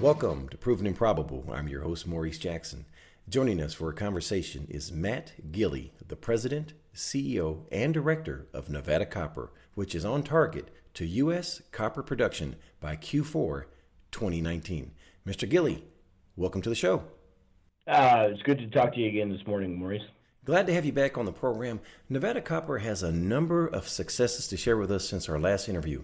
Welcome to Proven and Probable. I'm your host, Maurice Jackson. Joining us for a conversation is Matt Gili, the President, CEO, and Director of Nevada Copper, which is on target to U.S. copper production by Q4 2019. Mr. Gili, welcome to the show. It's good to talk to you again this morning, Maurice. Glad to have you back on the program. Nevada Copper has a number of successes to share with us since our last interview.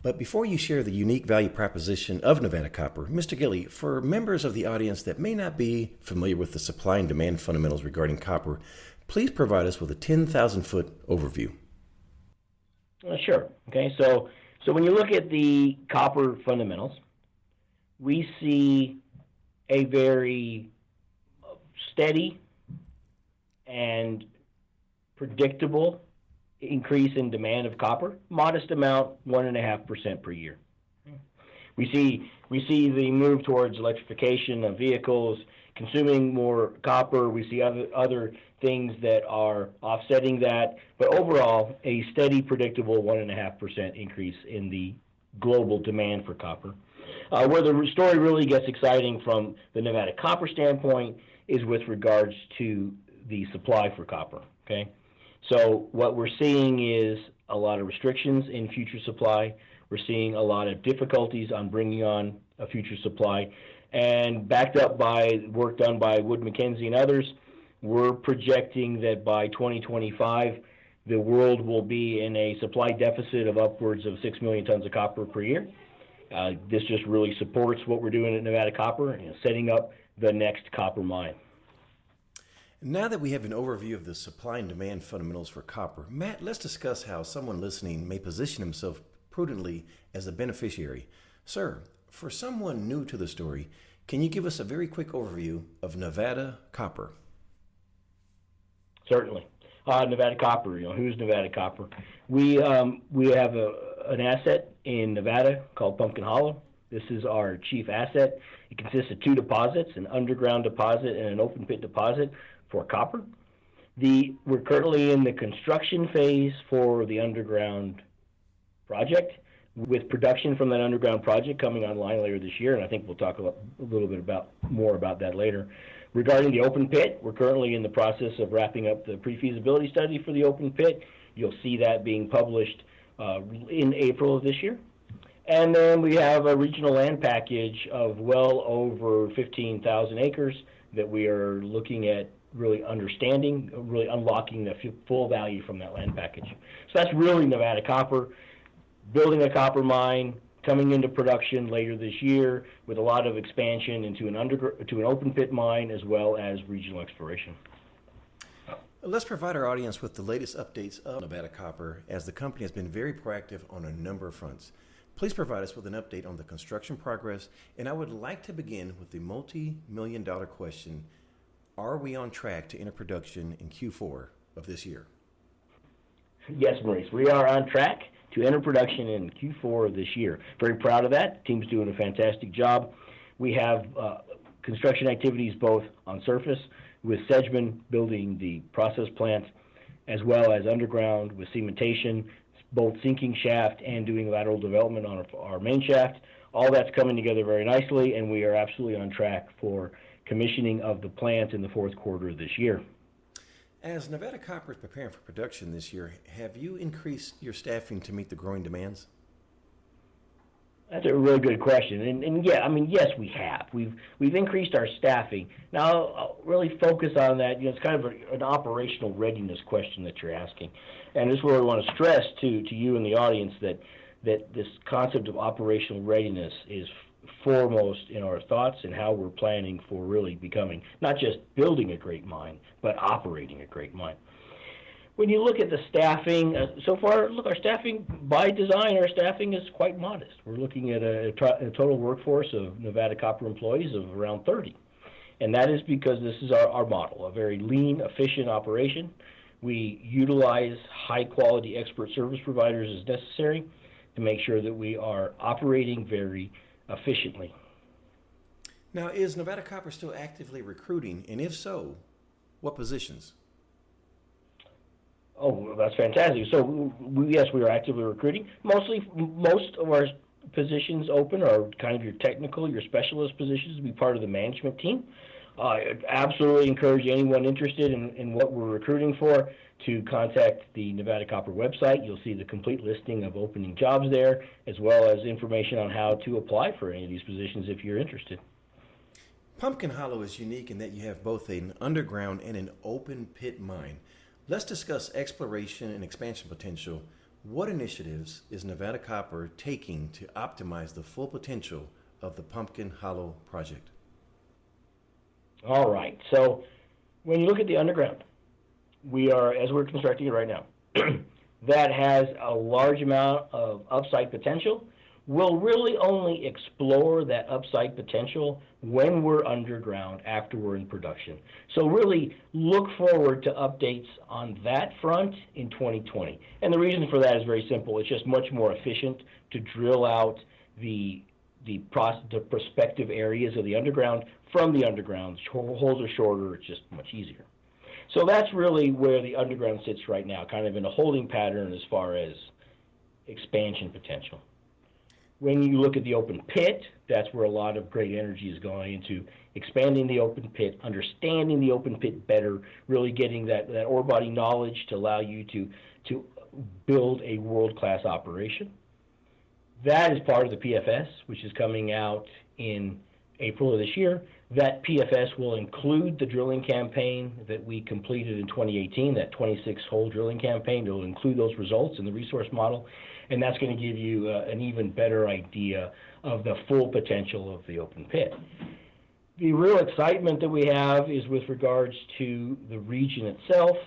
But before you share the unique value proposition of Nevada Copper, Mr. Gili, for members of the audience that may not be familiar with the supply and demand fundamentals regarding copper, please provide us with a 10,000-foot overview. Sure. Okay, so when you look at the copper fundamentals, we see a very steady and predictable increase in demand of copper, modest amount, 1.5% per year. We see the move towards electrification of vehicles, consuming more copper. We see other things that are offsetting that, but overall, a steady, predictable 1.5% increase in the global demand for copper. Where the story really gets exciting from the Nevada Copper standpoint is with regards to the supply for copper. Okay. So what we're seeing is a lot of restrictions in future supply. We're seeing a lot of difficulties on bringing on a future supply. And backed up by work done by Wood Mackenzie and others, we're projecting that by 2025, the world will be in a supply deficit of upwards of 6 million tons of copper per year. This just really supports what we're doing at Nevada Copper, setting up the next copper mine. Now that we have an overview of the supply and demand fundamentals for copper, Matt, let's discuss how someone listening may position himself prudently as a beneficiary. Sir, for someone new to the story, can you give us a very quick overview of Nevada Copper? Certainly. Nevada Copper, who's Nevada Copper? We have an asset in Nevada called Pumpkin Hollow. This is our chief asset. It consists of two deposits, an underground deposit and an open pit deposit for copper. We're currently in the construction phase for the underground project, with production from that underground project coming online later this year, and I think we'll talk a little bit more about that later. Regarding the open pit, we're currently in the process of wrapping up the pre-feasibility study for the open pit. You'll see that being published in April of this year. And then we have a regional land package of well over 15,000 acres that we are looking at really understanding, really unlocking the full value from that land package. So that's really Nevada Copper, building a copper mine, coming into production later this year with a lot of expansion into an open pit mine as well as regional exploration. Let's provide our audience with the latest updates of Nevada Copper, as the company has been very proactive on a number of fronts. Please provide us with an update on the construction progress, and I would like to begin with the multi-million-dollar question: are we on track to enter production in Q4 of this year? Yes, Maurice, we are on track to enter production in Q4 of this year. Very proud of that. The team's doing a fantastic job. We have construction activities both on surface with Sedgman building the process plant, as well as underground with cementation, both sinking shaft and doing lateral development on our main shaft. All that's coming together very nicely, and we are absolutely on track for commissioning of the plant in the fourth quarter of this year. As Nevada Copper is preparing for production this year, have you increased your staffing to meet the growing demands? That's a really good question, and yeah, yes, we have. We've increased our staffing. Now, I'll really focus on that. It's kind of an operational readiness question that you're asking, and this is where I want to stress to you and the audience that this concept of operational readiness is foremost in our thoughts and how we're planning for really becoming not just building a great mine, but operating a great mine. When you look at the staffing, so far, look, our staffing, by design, our staffing is quite modest. We're looking at a total workforce of Nevada Copper employees of around 30. And that is because this is our model, a very lean, efficient operation. We utilize high-quality expert service providers as necessary to make sure that we are operating very efficiently. Now, is Nevada Copper still actively recruiting? And if so, what positions? Oh, that's fantastic. So, yes, we are actively recruiting. Most of our positions open are kind of your technical, your specialist positions to be part of the management team. I absolutely encourage anyone interested in what we're recruiting for to contact the Nevada Copper website. You'll see the complete listing of opening jobs there, as well as information on how to apply for any of these positions if you're interested. Pumpkin Hollow is unique in that you have both an underground and an open pit mine. Let's discuss exploration and expansion potential. What initiatives is Nevada Copper taking to optimize the full potential of the Pumpkin Hollow project? All right. So when you look at the underground, as we're constructing it right now, that has a large amount of upside potential. We'll really only explore that upside potential when we're underground after we're in production. So really look forward to updates on that front in 2020. And the reason for that is very simple. It's just much more efficient to drill out the prospective areas of the underground from the underground. Holes are shorter. It's just much easier. So that's really where the underground sits right now, kind of in a holding pattern as far as expansion potential. When you look at the open pit, that's where a lot of great energy is going into expanding the open pit, understanding the open pit better, really getting that ore body knowledge to allow you to build a world-class operation. That is part of the PFS, which is coming out in April of this year. That PFS will include the drilling campaign that we completed in 2018, that 26-hole drilling campaign. It will include those results in the resource model, and that's going to give you an even better idea of the full potential of the open pit. The real excitement that we have is with regards to the region itself,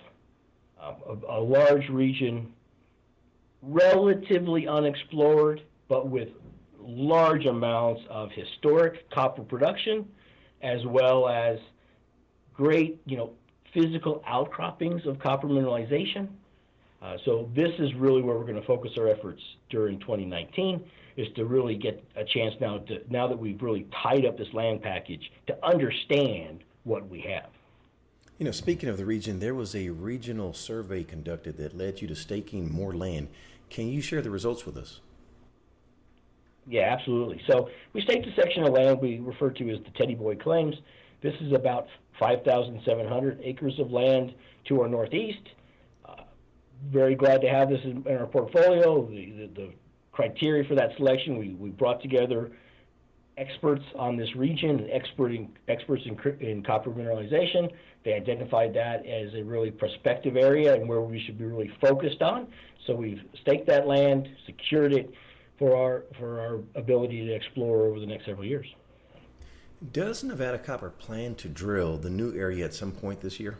a large region, relatively unexplored, but with large amounts of historic copper production, as well as great, physical outcroppings of copper mineralization. So this is really where we're going to focus our efforts during 2019, is to really get a chance now that we've really tied up this land package, to understand what we have. Speaking of the region, there was a regional survey conducted that led you to staking more land. Can you share the results with us? Yeah, absolutely. So we staked a section of land we refer to as the Teddy Boy Claims. This is about 5,700 acres of land to our northeast. Very glad to have this in our portfolio. The criteria for that selection, we brought together experts on this region, experts in copper mineralization. They identified that as a really prospective area and where we should be really focused on. So we've staked that land, secured it for our ability to explore over the next several years. Does Nevada Copper plan to drill the new area at some point this year?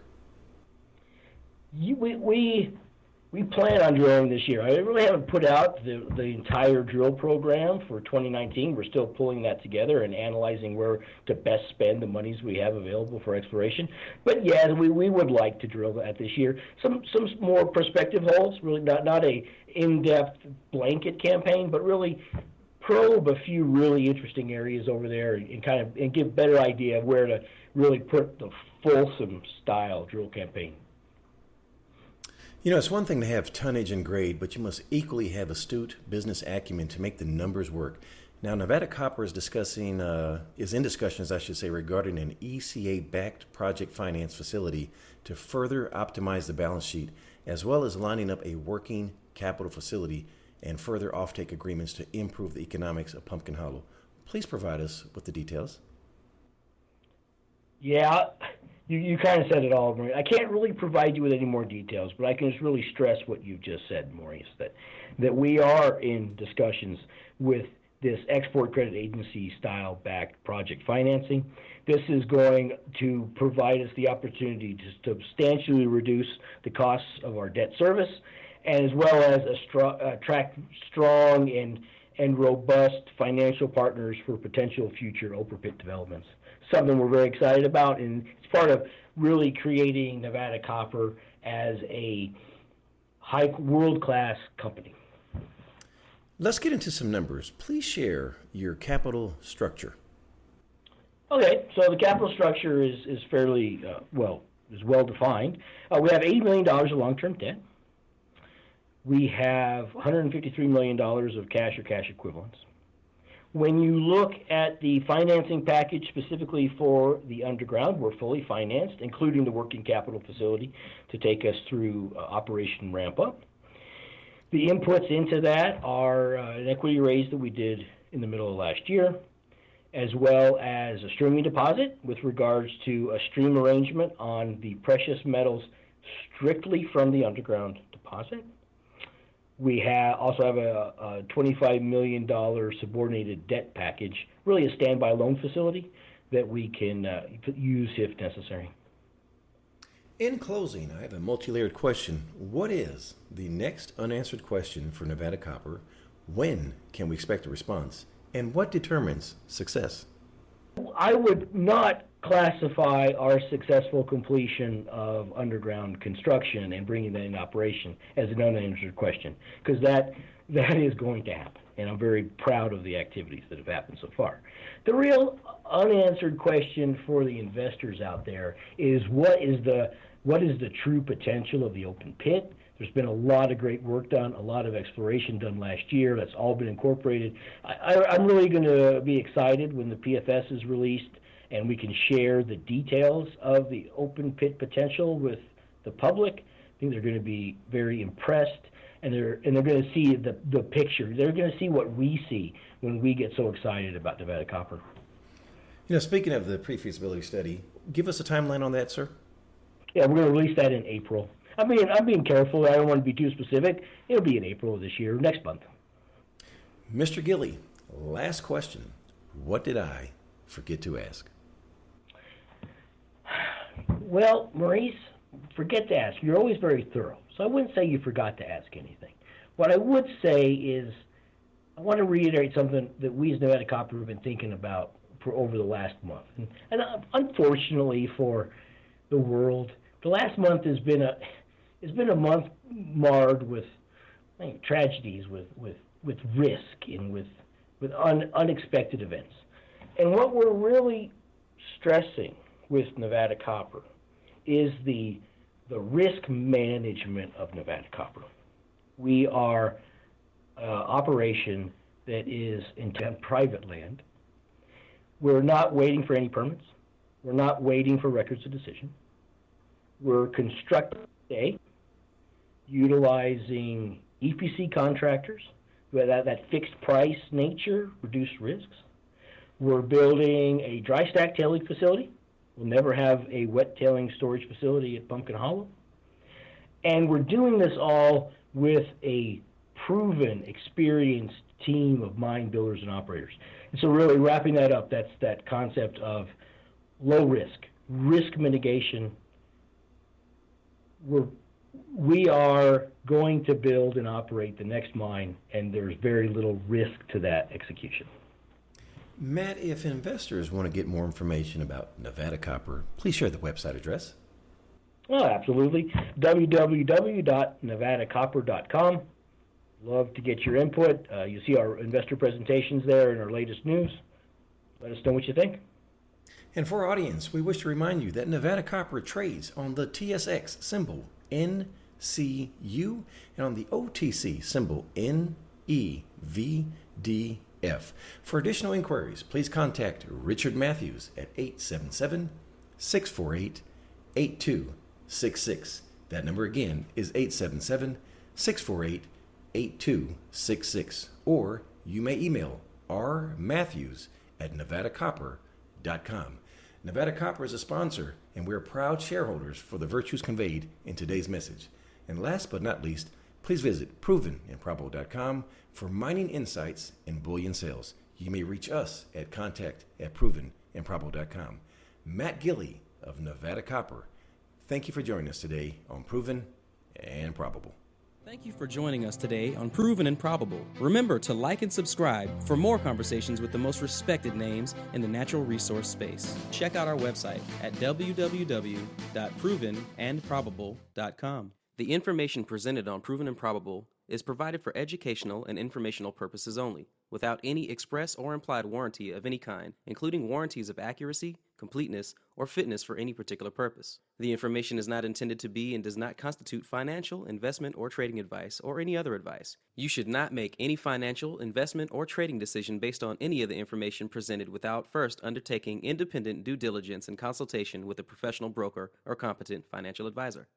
We plan on drilling this year. I really haven't put out the entire drill program for 2019. We're still pulling that together and analyzing where to best spend the monies we have available for exploration. But yeah, we would like to drill that this year. Some more prospective holes, really not a in-depth blanket campaign, but really probe a few really interesting areas over there and give a better idea of where to really put the fulsome style drill campaign. It's one thing to have tonnage and grade, but you must equally have astute business acumen to make the numbers work. Now, Nevada Copper is in discussions, regarding an ECA-backed project finance facility to further optimize the balance sheet, as well as lining up a working capital facility and further offtake agreements to improve the economics of Pumpkin Hollow. Please provide us with the details. Yeah. You kind of said it all, Maurice. I can't really provide you with any more details, but I can just really stress what you just said, Maurice, that we are in discussions with this export credit agency style backed project financing. This is going to provide us the opportunity to substantially reduce the costs of our debt service, and as well as attract strong and robust financial partners for potential future open pit developments. Something we're very excited about, and it's part of really creating Nevada Copper as a high world-class company. Let's get into some numbers. Please share your capital structure. Okay, so the capital structure is fairly well defined. We have $80 million of long-term debt. We have $153 million of cash or cash equivalents. When you look at the financing package specifically for the underground, we're fully financed, including the working capital facility to take us through operation ramp up. The inputs into that are an equity raise that we did in the middle of last year, as well as a streaming deposit with regards to a stream arrangement on the precious metals strictly from the underground deposit. We also have a $25 million subordinated debt package, really a standby loan facility that we can use if necessary. In closing, I have a multi-layered question. What is the next unanswered question for Nevada Copper? When can we expect a response? And what determines success? I would not classify our successful completion of underground construction and bringing that into operation as an unanswered question, because that is going to happen, and I'm very proud of the activities that have happened so far. The real unanswered question for the investors out there is what is the true potential of the open pit? There's been a lot of great work done, a lot of exploration done last year. That's all been incorporated. I'm really going to be excited when the PFS is released and we can share the details of the open pit potential with the public. I think they're going to be very impressed, and they're going to see the picture. They're going to see what we see when we get so excited about Nevada Copper. Speaking of the pre-feasibility study, give us a timeline on that, sir. Yeah, we're going to release that in April. I'm being careful. I don't want to be too specific. It'll be in April of this year, next month. Mr. Gili, last question. What did I forget to ask? Well, Maurice, forget to ask. You're always very thorough, so I wouldn't say you forgot to ask anything. What I would say is I want to reiterate something that we as Nevada Copper have been thinking about for over the last month. And unfortunately for the world, the last month has been a month marred with tragedies, with risk, and with unexpected events. And what we're really stressing with Nevada Copper is the risk management of Nevada Copper. We are an operation that is in private land. We're not waiting for any permits. We're not waiting for records of decision. We're constructing today, utilizing EPC contractors, that fixed price nature, reduced risks. We're building a dry stack tailing facility. We'll never have a wet tailing storage facility at Pumpkin Hollow. And we're doing this all with a proven, experienced team of mine builders and operators. And so really wrapping that up, that's that concept of low risk mitigation. We are going to build and operate the next mine, and there's very little risk to that execution. Matt, if investors want to get more information about Nevada Copper, please share the website address. Oh, absolutely. www.nevadacopper.com. Love to get your input. You see our investor presentations there in our latest news. Let us know what you think. And for our audience, we wish to remind you that Nevada Copper trades on the TSX symbol NCU and on the OTC symbol NEVDF. For additional inquiries, please contact Richard Matthews at 877-648-8266. That number again is 877-648-8266. Or you may email rmatthews@nevadacopper.com. Nevada Copper is a sponsor, and we're proud shareholders for the virtues conveyed in today's message. And last but not least, please visit provenandprobable.com for mining insights and bullion sales. You may reach us at contact@provenandprobable.com. Matt Gili of Nevada Copper, thank you for joining us today on Proven and Probable. Thank you for joining us today on Proven and Probable. Remember to like and subscribe for more conversations with the most respected names in the natural resource space. Check out our website at www.provenandprobable.com. The information presented on Proven and Probable is provided for educational and informational purposes only, without any express or implied warranty of any kind, including warranties of accuracy, completeness, or fitness for any particular purpose. The information is not intended to be and does not constitute financial, investment, or trading advice or any other advice. You should not make any financial, investment, or trading decision based on any of the information presented without first undertaking independent due diligence and consultation with a professional broker or competent financial advisor.